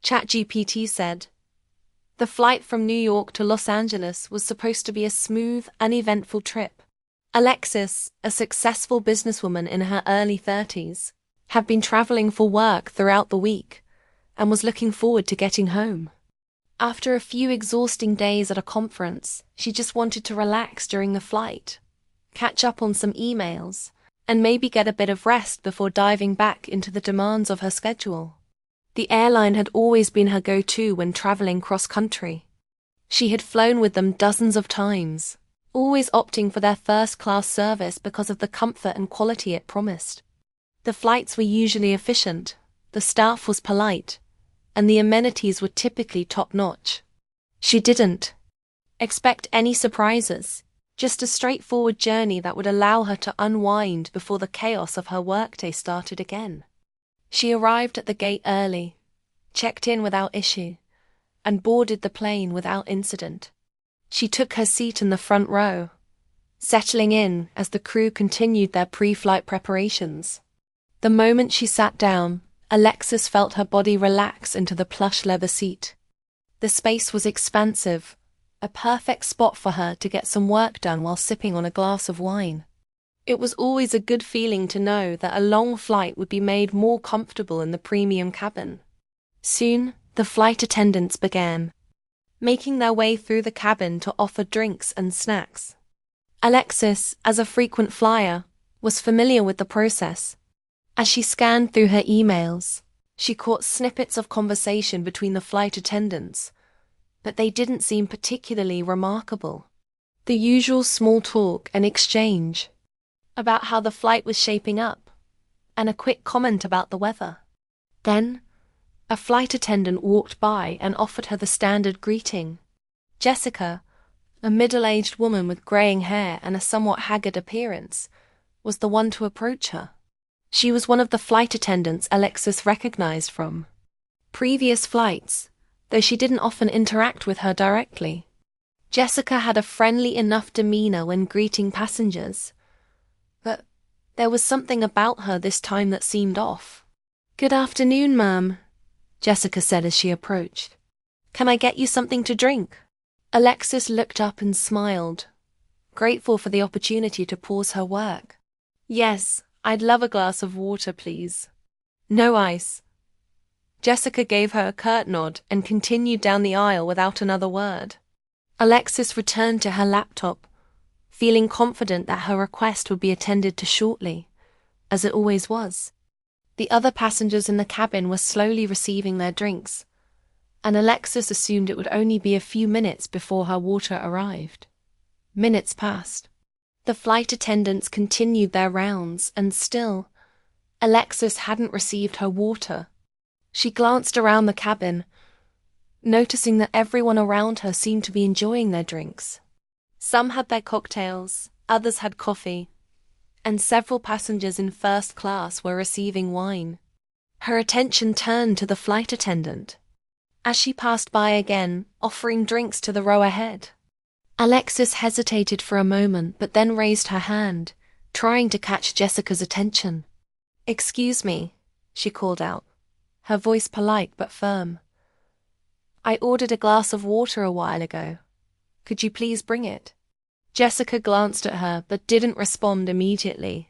ChatGPT said. The flight from New York to Los Angeles was supposed to be a smooth, uneventful trip. Alexis, a successful businesswoman in her early 30s, had been traveling for work throughout the week and was looking forward to getting home. After a few exhausting days at a conference, she just wanted to relax during the flight, catch up on some emails, and maybe get a bit of rest before diving back into the demands of her schedule. The airline had always been her go-to when traveling cross-country. She had flown with them dozens of times, always opting for their first-class service because of the comfort and quality it promised. The flights were usually efficient, the staff was polite, and the amenities were typically top-notch. She didn't expect any surprises, just a straightforward journey that would allow her to unwind before the chaos of her workday started again. She arrived at the gate early, checked in without issue, and boarded the plane without incident. She took her seat in the front row, settling in as the crew continued their pre-flight preparations. The moment she sat down, Alexis felt her body relax into the plush leather seat. The space was expansive, a perfect spot for her to get some work done while sipping on a glass of wine. It was always a good feeling to know that a long flight would be made more comfortable in the premium cabin. Soon, the flight attendants began, making their way through the cabin to offer drinks and snacks. Alexis, as a frequent flyer, was familiar with the process. As she scanned through her emails, she caught snippets of conversation between the flight attendants, but they didn't seem particularly remarkable. The usual small talk and exchange about how the flight was shaping up, and a quick comment about the weather. Then, a flight attendant walked by and offered her the standard greeting. Jessica, a middle-aged woman with graying hair and a somewhat haggard appearance, was the one to approach her. She was one of the flight attendants Alexis recognized from previous flights, though she didn't often interact with her directly. Jessica had a friendly enough demeanor when greeting passengers, but there was something about her this time that seemed off. "Good afternoon, ma'am," Jessica said as she approached. "Can I get you something to drink?" Alexis looked up and smiled, grateful for the opportunity to pause her work. "Yes, I'd love a glass of water, please." "No ice." Jessica gave her a curt nod and continued down the aisle without another word. Alexis returned to her laptop, feeling confident that her request would be attended to shortly, as it always was. The other passengers in the cabin were slowly receiving their drinks, and Alexis assumed it would only be a few minutes before her water arrived. Minutes passed. The flight attendants continued their rounds, and still, Alexis hadn't received her water. She glanced around the cabin, noticing that everyone around her seemed to be enjoying their drinks. Some had their cocktails, others had coffee, and several passengers in first class were receiving wine. Her attention turned to the flight attendant, as she passed by again, offering drinks to the row ahead. Alexis hesitated for a moment but then raised her hand, trying to catch Jessica's attention. "Excuse me," she called out, her voice polite but firm. "I ordered a glass of water a while ago. Could you please bring it?" Jessica glanced at her but didn't respond immediately.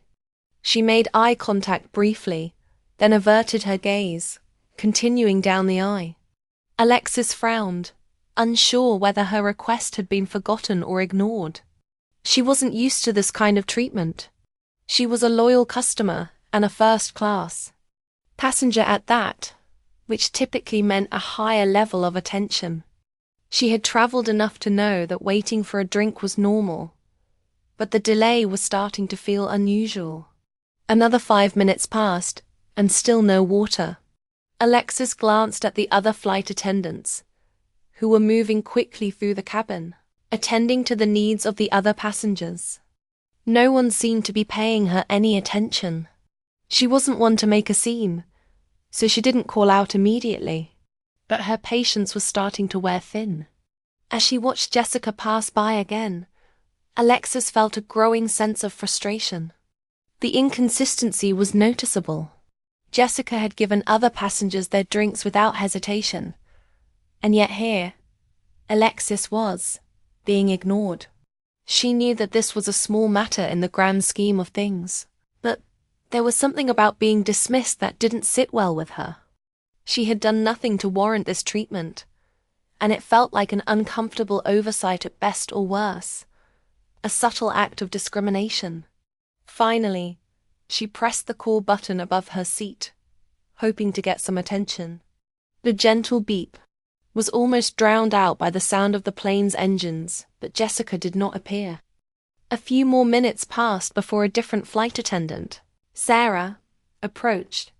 She made eye contact briefly, then averted her gaze, continuing down the aisle. Alexis frowned, unsure whether her request had been forgotten or ignored. She wasn't used to this kind of treatment. She was a loyal customer and a first-class passenger at that, which typically meant a higher level of attention. She had traveled enough to know that waiting for a drink was normal, but the delay was starting to feel unusual. Another 5 minutes passed, and still no water. Alexis glanced at the other flight attendants, who were moving quickly through the cabin, attending to the needs of the other passengers. No one seemed to be paying her any attention. She wasn't one to make a scene, so she didn't call out immediately, but her patience was starting to wear thin. As she watched Jessica pass by again, Alexis felt a growing sense of frustration. The inconsistency was noticeable. Jessica had given other passengers their drinks without hesitation. And yet here, Alexis was being ignored. She knew that this was a small matter in the grand scheme of things, but there was something about being dismissed that didn't sit well with her. She had done nothing to warrant this treatment, and it felt like an uncomfortable oversight at best or worse, a subtle act of discrimination. Finally, she pressed the call button above her seat, hoping to get some attention. The gentle beep was almost drowned out by the sound of the plane's engines, but Jessica did not appear. A few more minutes passed before a different flight attendant, Sarah, approached,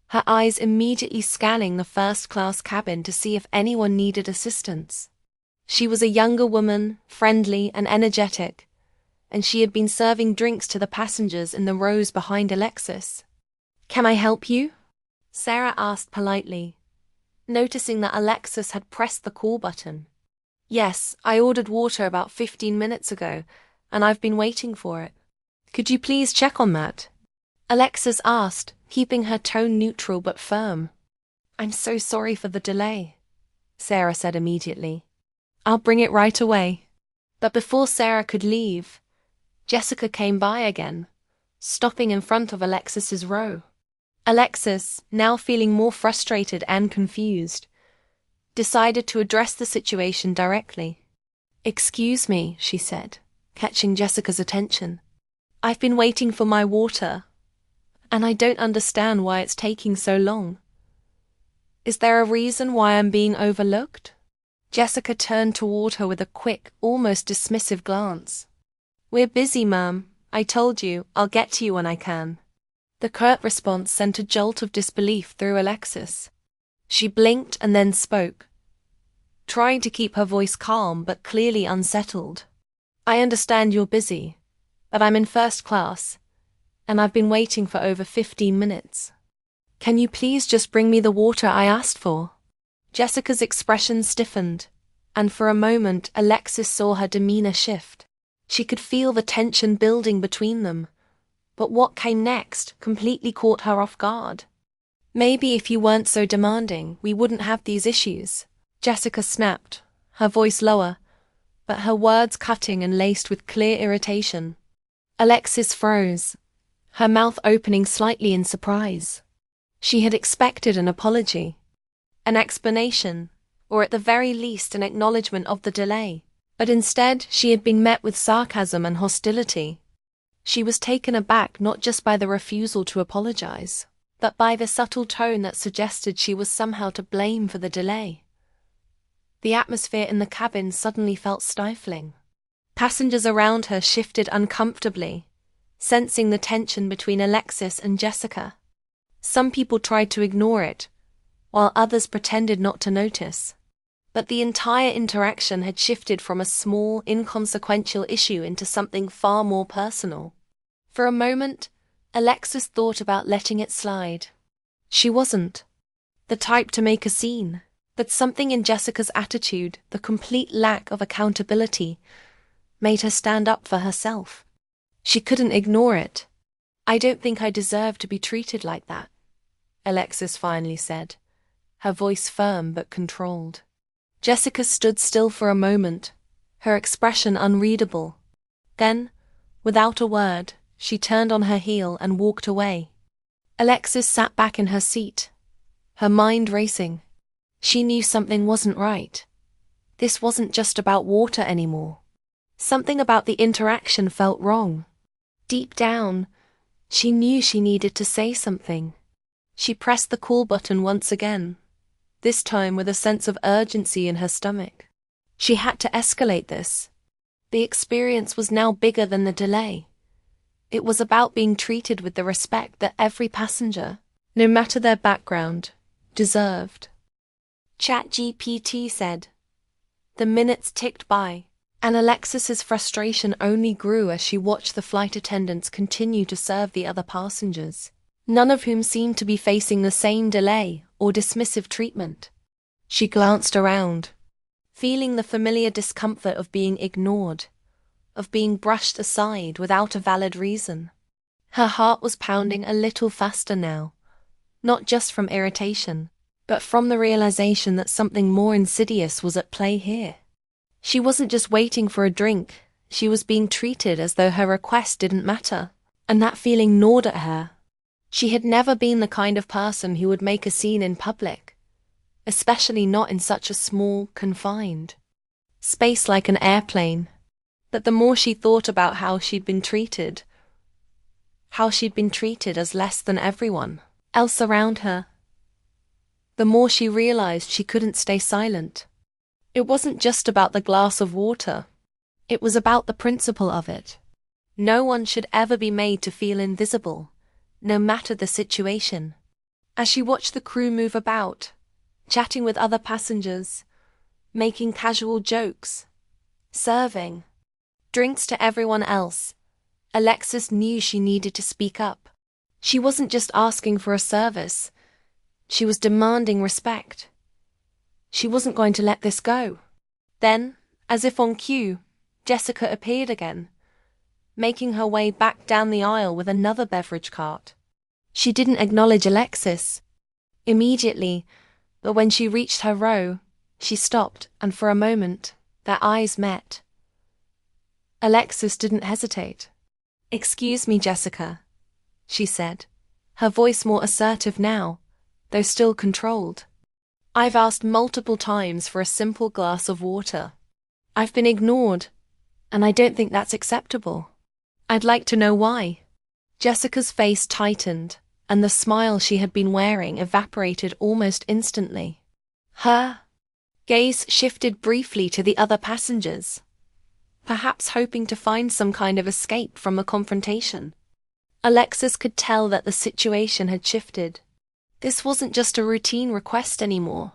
her eyes immediately scanning the first-class cabin to see if anyone needed assistance. She was a younger woman, friendly and energetic, and she had been serving drinks to the passengers in the rows behind Alexis. "Can I help you?" Sarah asked politely, noticing that Alexis had pressed the call button. "Yes, I ordered water about 15 minutes ago, and I've been waiting for it. Could you please check on that?" Alexis asked, keeping her tone neutral but firm. "I'm so sorry for the delay," Sarah said immediately. "I'll bring it right away." But before Sarah could leave, Jessica came by again, stopping in front of Alexis's row. Alexis, now feeling more frustrated and confused, decided to address the situation directly. "Excuse me," she said, catching Jessica's attention. "I've been waiting for my water, and I don't understand why it's taking so long. Is there a reason why I'm being overlooked?" Jessica turned toward her with a quick, almost dismissive glance. "We're busy, ma'am. I told you, I'll get to you when I can." The curt response sent a jolt of disbelief through Alexis. She blinked and then spoke, trying to keep her voice calm but clearly unsettled. "I understand you're busy, but I'm in first class, and I've been waiting for over 15 minutes. Can you please just bring me the water I asked for?" Jessica's expression stiffened, and for a moment Alexis saw her demeanor shift. She could feel the tension building between them, but what came next completely caught her off guard. "Maybe if you weren't so demanding, we wouldn't have these issues," Jessica snapped, her voice lower, but her words cutting and laced with clear irritation. Alexis froze, her mouth opening slightly in surprise. She had expected an apology, an explanation, or at the very least an acknowledgement of the delay, but instead she had been met with sarcasm and hostility. She was taken aback not just by the refusal to apologize, but by the subtle tone that suggested she was somehow to blame for the delay. The atmosphere in the cabin suddenly felt stifling. Passengers around her shifted uncomfortably, sensing the tension between Alexis and Jessica. Some people tried to ignore it, while others pretended not to notice. But the entire interaction had shifted from a small, inconsequential issue into something far more personal. For a moment, Alexis thought about letting it slide. She wasn't the type to make a scene, but something in Jessica's attitude, the complete lack of accountability, made her stand up for herself. She couldn't ignore it. "I don't think I deserve to be treated like that," Alexis finally said, her voice firm but controlled. Jessica stood still for a moment, her expression unreadable. Then, without a word, she turned on her heel and walked away. Alexis sat back in her seat, her mind racing. She knew something wasn't right. This wasn't just about water anymore. Something about the interaction felt wrong. Deep down, she knew she needed to say something. She pressed the call button once again, this time with a sense of urgency in her stomach. She had to escalate this. The experience was now bigger than the delay. It was about being treated with the respect that every passenger, no matter their background, deserved. ChatGPT said. The minutes ticked by, and Alexis's frustration only grew as she watched the flight attendants continue to serve the other passengers, none of whom seemed to be facing the same delay or dismissive treatment. She glanced around, feeling the familiar discomfort of being ignored, of being brushed aside without a valid reason. Her heart was pounding a little faster now, not just from irritation, but from the realization that something more insidious was at play here. She wasn't just waiting for a drink, she was being treated as though her request didn't matter, and that feeling gnawed at her. She had never been the kind of person who would make a scene in public, especially not in such a small, confined space like an airplane. But the more she thought about how she'd been treated as less than everyone else around her, the more she realized she couldn't stay silent. It wasn't just about the glass of water. It was about the principle of it. No one should ever be made to feel invisible, no matter the situation. As she watched the crew move about, chatting with other passengers, making casual jokes, serving drinks to everyone else, Alexis knew she needed to speak up. She wasn't just asking for a service, she was demanding respect. She wasn't going to let this go. Then, as if on cue, Jessica appeared again, making her way back down the aisle with another beverage cart. She didn't acknowledge Alexis immediately, but when she reached her row, she stopped, and for a moment, their eyes met. Alexis didn't hesitate. "Excuse me, Jessica," she said, her voice more assertive now, though still controlled. "I've asked multiple times for a simple glass of water. I've been ignored, and I don't think that's acceptable. I'd like to know why." Jessica's face tightened, and the smile she had been wearing evaporated almost instantly. Her gaze shifted briefly to the other passengers, perhaps hoping to find some kind of escape from the confrontation. Alexis could tell that the situation had shifted. This wasn't just a routine request anymore.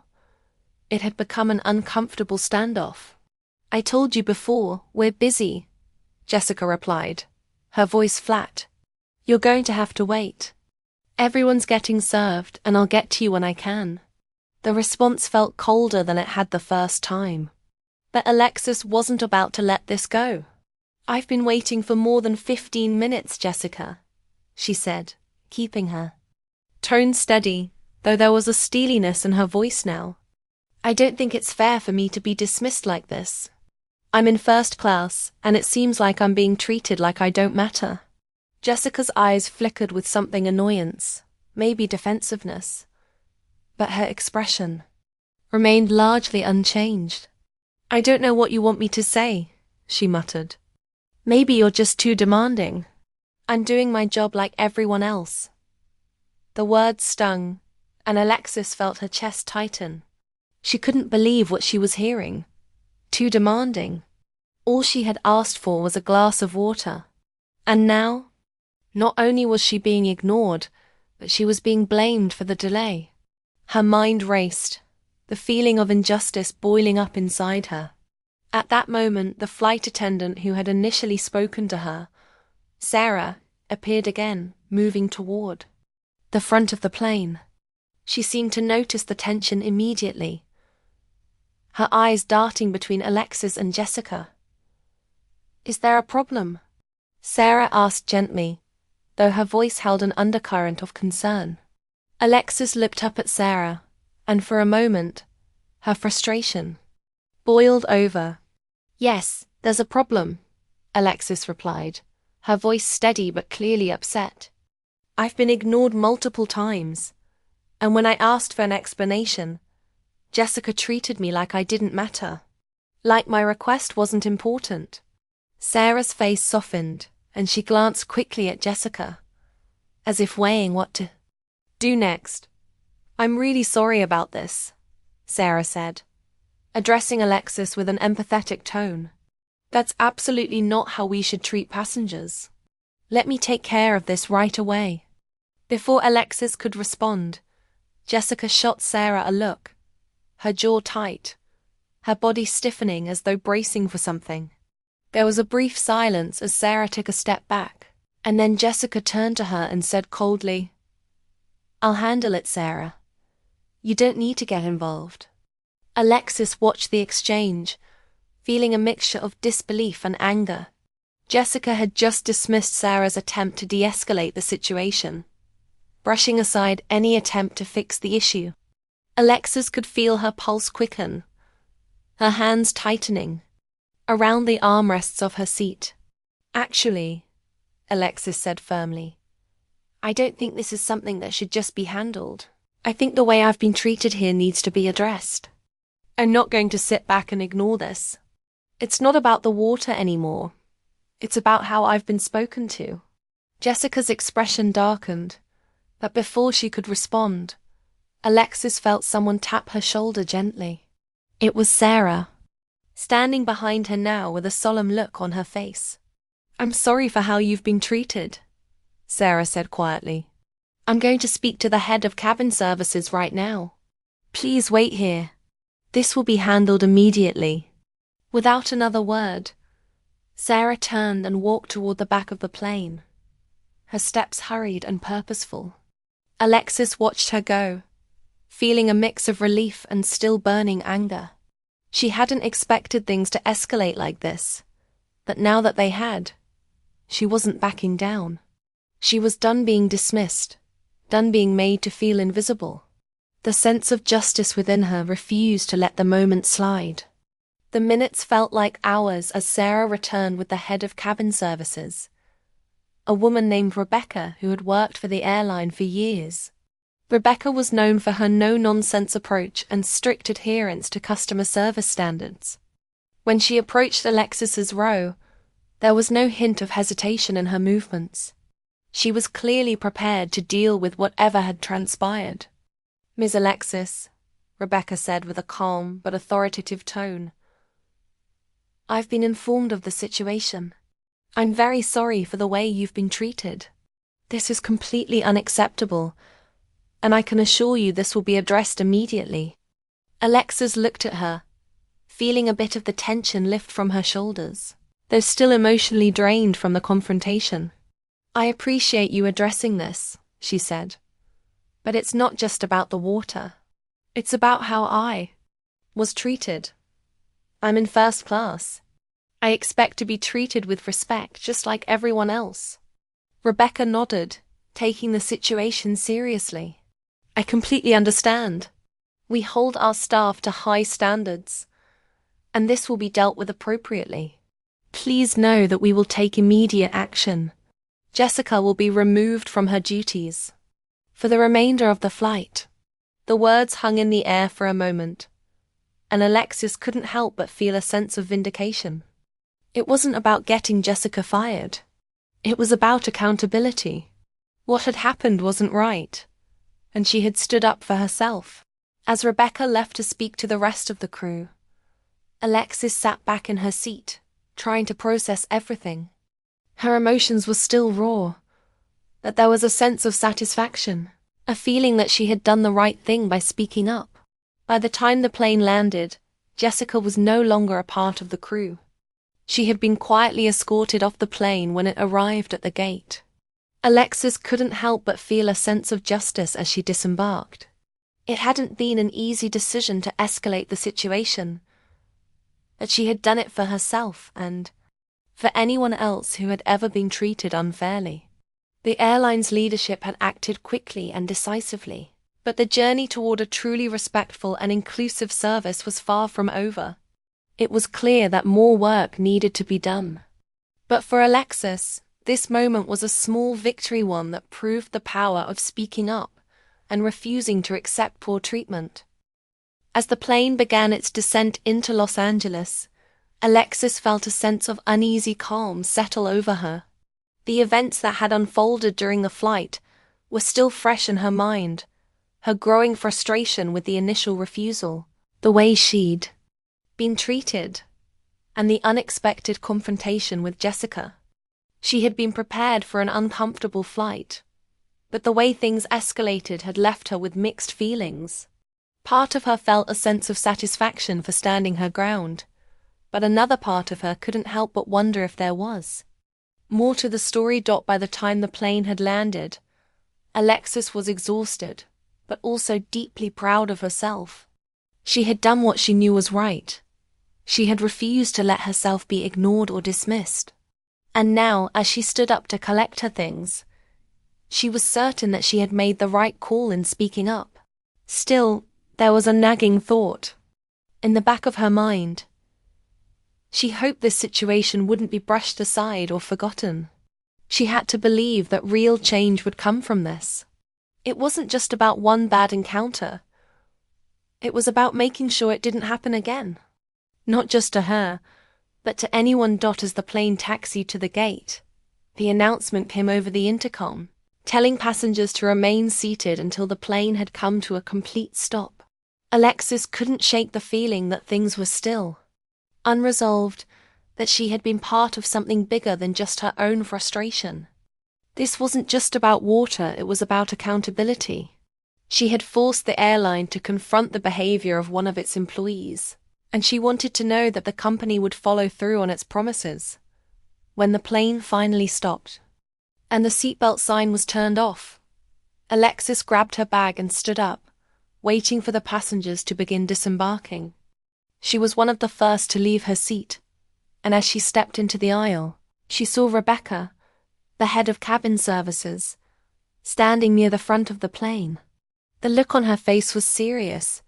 It had become an uncomfortable standoff. "I told you before, we're busy," Jessica replied, her voice flat. "You're going to have to wait. Everyone's getting served, and I'll get to you when I can." The response felt colder than it had the first time. But Alexis wasn't about to let this go. "I've been waiting for more than 15 minutes, Jessica," she said, keeping her tone steady, though there was a steeliness in her voice now. "I don't think it's fair for me to be dismissed like this. I'm in first class, and it seems like I'm being treated like I don't matter." Jessica's eyes flickered with something annoyance, maybe defensiveness, but her expression remained largely unchanged. "I don't know what you want me to say," she muttered. "Maybe you're just too demanding. I'm doing my job like everyone else." The words stung, and Alexis felt her chest tighten. She couldn't believe what she was hearing. Too demanding. All she had asked for was a glass of water. And now, not only was she being ignored, but she was being blamed for the delay. Her mind raced, the feeling of injustice boiling up inside her. At that moment, the flight attendant who had initially spoken to her, Sarah, appeared again, moving toward the front of the plane. She seemed to notice the tension immediately, her eyes darting between Alexis and Jessica. "Is there a problem?" Sarah asked gently, though her voice held an undercurrent of concern. Alexis looked up at Sarah, and for a moment, her frustration boiled over. "Yes, there's a problem," Alexis replied, her voice steady but clearly upset. "I've been ignored multiple times, and when I asked for an explanation, Jessica treated me like I didn't matter, like my request wasn't important." Sarah's face softened, and she glanced quickly at Jessica, as if weighing what to do next. "I'm really sorry about this," Sarah said, addressing Alexis with an empathetic tone. "That's absolutely not how we should treat passengers. Let me take care of this right away." Before Alexis could respond, Jessica shot Sarah a look, her jaw tight, her body stiffening as though bracing for something. There was a brief silence as Sarah took a step back, and then Jessica turned to her and said coldly, "I'll handle it, Sarah. You don't need to get involved." Alexis watched the exchange, feeling a mixture of disbelief and anger. Jessica had just dismissed Sarah's attempt to de-escalate the situation, brushing aside any attempt to fix the issue. Alexis could feel her pulse quicken, her hands tightening around the armrests of her seat. "Actually," Alexis said firmly, "I don't think this is something that should just be handled. I think the way I've been treated here needs to be addressed. I'm not going to sit back and ignore this. It's not about the water anymore. It's about how I've been spoken to." Jessica's expression darkened, but before she could respond, Alexis felt someone tap her shoulder gently. It was Sarah, standing behind her now with a solemn look on her face. "I'm sorry for how you've been treated," Sarah said quietly. "I'm going to speak to the head of cabin services right now. Please wait here. This will be handled immediately." Without another word, Sarah turned and walked toward the back of the plane, her steps hurried and purposeful. Alexis watched her go, feeling a mix of relief and still burning anger. She hadn't expected things to escalate like this, but now that they had, she wasn't backing down. She was done being dismissed, done being made to feel invisible. The sense of justice within her refused to let the moment slide. The minutes felt like hours as Sarah returned with the head of cabin services, a woman named Rebecca who had worked for the airline for years. Rebecca was known for her no-nonsense approach and strict adherence to customer service standards. When she approached Alexis's row, there was no hint of hesitation in her movements. She was clearly prepared to deal with whatever had transpired. "Ms. Alexis," Rebecca said with a calm but authoritative tone, "I've been informed of the situation. I'm very sorry for the way you've been treated. This is completely unacceptable, and I can assure you this will be addressed immediately." Alexis looked at her, feeling a bit of the tension lift from her shoulders, though still emotionally drained from the confrontation. "I appreciate you addressing this," she said, "but it's not just about the water. It's about how I was treated. I'm in first class. I expect to be treated with respect just like everyone else." Rebecca nodded, taking the situation seriously. "I completely understand. We hold our staff to high standards, and this will be dealt with appropriately. Please know that we will take immediate action. Jessica will be removed from her duties for the remainder of the flight." The words hung in the air for a moment, and Alexis couldn't help but feel a sense of vindication. It wasn't about getting Jessica fired. It was about accountability. What had happened wasn't right, and she had stood up for herself. As Rebecca left to speak to the rest of the crew, Alexis sat back in her seat, trying to process everything. Her emotions were still raw, but there was a sense of satisfaction, a feeling that she had done the right thing by speaking up. By the time the plane landed, Jessica was no longer a part of the crew. She had been quietly escorted off the plane when it arrived at the gate. Alexis couldn't help but feel a sense of justice as she disembarked. It hadn't been an easy decision to escalate the situation, but she had done it for herself and for anyone else who had ever been treated unfairly. The airline's leadership had acted quickly and decisively, but the journey toward a truly respectful and inclusive service was far from over. It was clear that more work needed to be done. But for Alexis, this moment was a small victory, one that proved the power of speaking up and refusing to accept poor treatment. As the plane began its descent into Los Angeles, Alexis felt a sense of uneasy calm settle over her. The events that had unfolded during the flight were still fresh in her mind, her growing frustration with the initial refusal, the way she'd been treated, and the unexpected confrontation with Jessica. She had been prepared for an uncomfortable flight, but the way things escalated had left her with mixed feelings. Part of her felt a sense of satisfaction for standing her ground, but another part of her couldn't help but wonder if there was more to the story. By the time the plane had landed, Alexis was exhausted, but also deeply proud of herself. She had done what she knew was right. She had refused to let herself be ignored or dismissed. And now, as she stood up to collect her things, She was certain that she had made the right call in speaking up. Still, there was a nagging thought in the back of her mind. She hoped this situation wouldn't be brushed aside or forgotten. She had to believe that real change would come from this. It wasn't just about one bad encounter. It was about making sure it didn't happen again. Not just to her, but to anyone. As the plane taxied to the gate, the announcement came over the intercom, telling passengers to remain seated until the plane had come to a complete stop. Alexis couldn't shake the feeling that things were still unresolved, that she had been part of something bigger than just her own frustration. This wasn't just about water, it was about accountability. She had forced the airline to confront the behavior of one of its employees, and she wanted to know that the company would follow through on its promises. When the plane finally stopped, and the seatbelt sign was turned off, Alexis grabbed her bag and stood up, waiting for the passengers to begin disembarking. She was one of the first to leave her seat, and as she stepped into the aisle, she saw Rebecca, the head of cabin services, standing near the front of the plane. The look on her face was serious,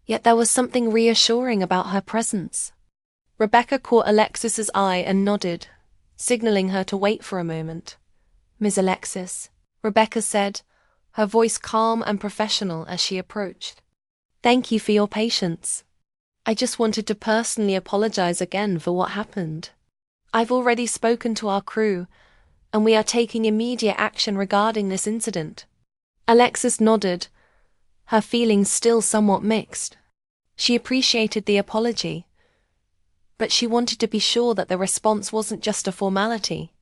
yet there was something reassuring about her presence. Rebecca caught Alexis's eye and nodded, signaling her to wait for a moment. "Miss Alexis," Rebecca said, her voice calm and professional as she approached. "Thank you for your patience. I just wanted to personally apologize again for what happened. I've already spoken to our crew, and we are taking immediate action regarding this incident." Alexis nodded, her feelings still somewhat mixed. She appreciated the apology, but she wanted to be sure that the response wasn't just a formality,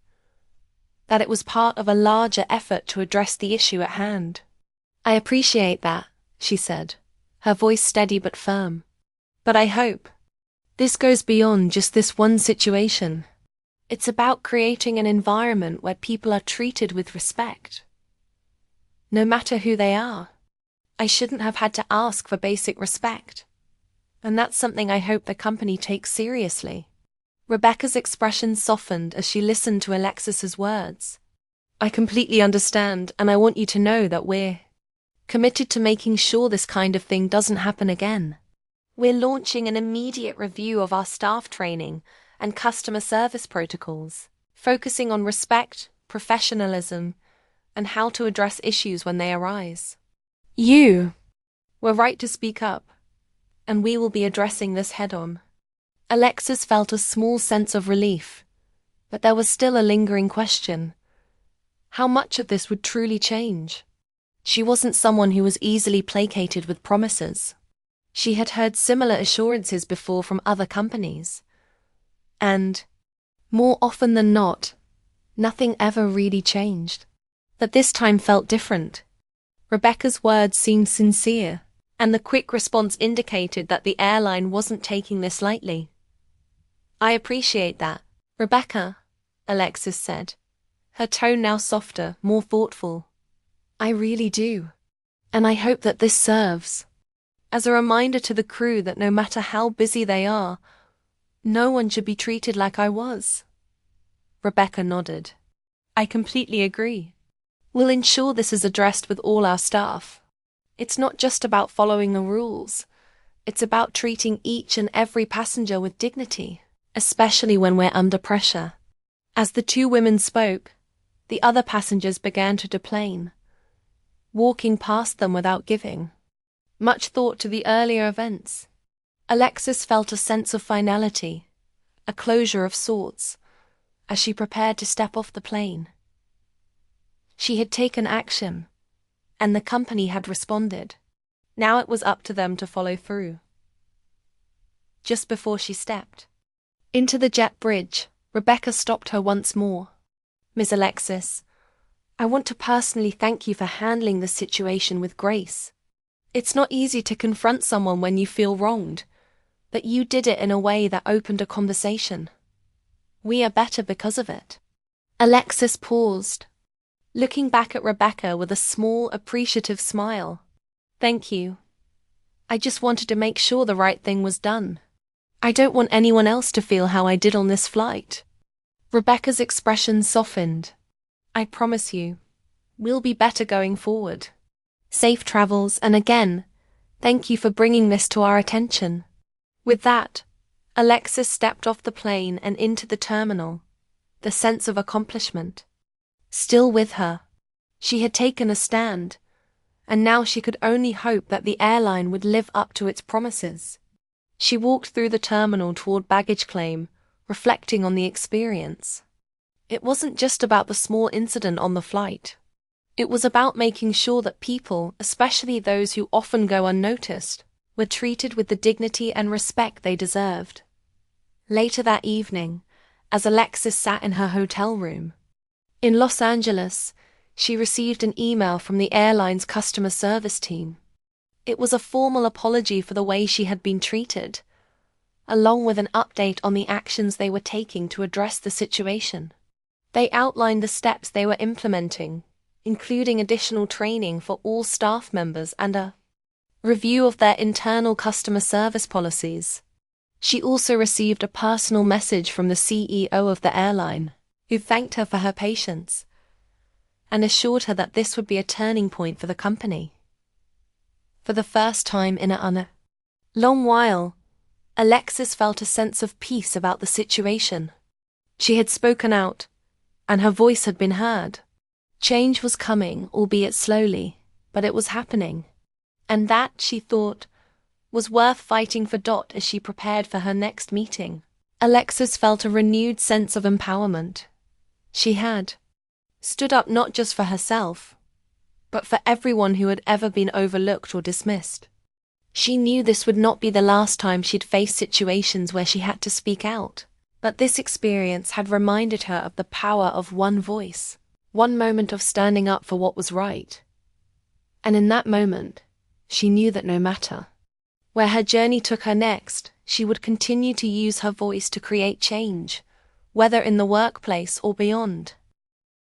that it was part of a larger effort to address the issue at hand. "I appreciate that," she said, her voice steady but firm. "But I hope this goes beyond just this one situation. It's about creating an environment where people are treated with respect, no matter who they are. I shouldn't have had to ask for basic respect, and that's something I hope the company takes seriously." Rebecca's expression softened as she listened to Alexis's words. "I completely understand, and I want you to know that we're committed to making sure this kind of thing doesn't happen again. We're launching an immediate review of our staff training and customer service protocols, focusing on respect, professionalism, and how to address issues when they arise. You were right to speak up, and we will be addressing this head-on." Alexis felt a small sense of relief, but there was still a lingering question. How much of this would truly change? She wasn't someone who was easily placated with promises. She had heard similar assurances before from other companies, and, more often than not, nothing ever really changed. But this time felt different. Rebecca's words seemed sincere, and the quick response indicated that the airline wasn't taking this lightly. "I appreciate that, Rebecca," Alexis said, her tone now softer, more thoughtful. "I really do. And I hope that this serves as a reminder to the crew that no matter how busy they are, no one should be treated like I was." Rebecca nodded. "I completely agree. We'll ensure this is addressed with all our staff. It's not just about following the rules. It's about treating each and every passenger with dignity, especially when we're under pressure." As the two women spoke, the other passengers began to deplane, walking past them without giving much thought to the earlier events. Alexis felt a sense of finality, a closure of sorts, as she prepared to step off the plane. She had taken action, and the company had responded. Now it was up to them to follow through. Just before she stepped into the jet bridge, Rebecca stopped her once more. "Miss Alexis, I want to personally thank you for handling this situation with grace. It's not easy to confront someone when you feel wronged, but you did it in a way that opened a conversation. We are better because of it." Alexis paused, looking back at Rebecca with a small, appreciative smile. "Thank you. I just wanted to make sure the right thing was done. I don't want anyone else to feel how I did on this flight." Rebecca's expression softened. "I promise you, We'll be better going forward. Safe travels, and again, thank you for bringing this to our attention." With that, Alexis stepped off the plane and into the terminal, the sense of accomplishment still with her. She had taken a stand, and now she could only hope that the airline would live up to its promises. She walked through the terminal toward baggage claim, reflecting on the experience. It wasn't just about the small incident on the flight. It was about making sure that people, especially those who often go unnoticed, were treated with the dignity and respect they deserved. Later that evening, as Alexis sat in her hotel room in Los Angeles, she received an email from the airline's customer service team. It was a formal apology for the way she had been treated, along with an update on the actions they were taking to address the situation. They outlined the steps they were implementing, including additional training for all staff members and a review of their internal customer service policies. She also received a personal message from the CEO of the airline, who thanked her for her patience and assured her that this would be a turning point for the company. For the first time in a long while, Alexis felt a sense of peace about the situation. She had spoken out, and her voice had been heard. Change was coming, albeit slowly, but it was happening. And that, she thought, was worth fighting for. As she prepared for her next meeting, Alexis felt a renewed sense of empowerment. She had stood up not just for herself, but for everyone who had ever been overlooked or dismissed. She knew this would not be the last time she'd face situations where she had to speak out, but this experience had reminded her of the power of one voice, one moment of standing up for what was right. And in that moment, she knew that no matter where her journey took her next, she would continue to use her voice to create change, whether in the workplace or beyond.